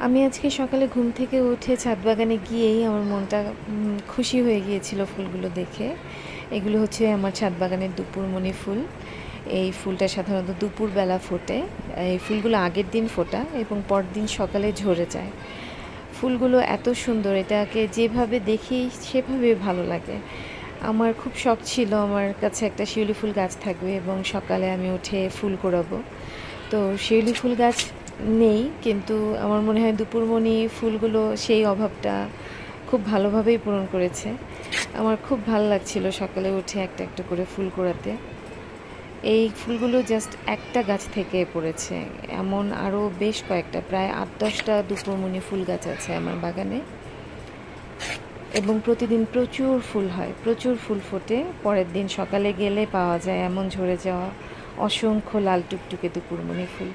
আমি আজকে সকালে ঘুম থেকে উঠে ছাদ বাগানে গিয়েই আমার মনটা খুশি হয়ে গিয়েছিল ফুলগুলো দেখে। এগুলো হচ্ছে আমার ছাদ বাগানের দুপুরমণি ফুল। এই ফুলটা সাধারণত দুপুরবেলা ফোটে। এই ফুলগুলো আগের দিন ফোটা এবং পরদিন সকালে ঝরে যায়। ফুলগুলো এত সুন্দর, এটাকে যেভাবে দেখি সেভাবে ভালো লাগে। আমার খুব শখ ছিল আমার কাছে একটা শিউলি ফুল গাছ থাকবে এবং সকালে আমি উঠে ফুল কুড়াবো। তো শিউলি ফুল গাছ নেই, কিন্তু আমার মনে হয় দুপুরমণি ফুলগুলো সেই অভাবটা খুব ভালোভাবেই পূরণ করেছে। আমার খুব ভালো লাগছিল সকালে উঠে একটা একটা করে ফুল কুড়াতে। এই ফুলগুলো জাস্ট একটা গাছ থেকে পড়েছে, এমন আরও বেশ কয়েকটা, প্রায় ৮-১০টা দুপুরমণি ফুল গাছ আছে আমার বাগানে। এবং প্রতিদিন প্রচুর ফুল হয়, প্রচুর ফুল ফোটে। পরের দিন সকালে গেলে পাওয়া যায় এমন ঝরে যাওয়া অসংখ্য লাল টুকটুকে দুপুরমণি ফুল।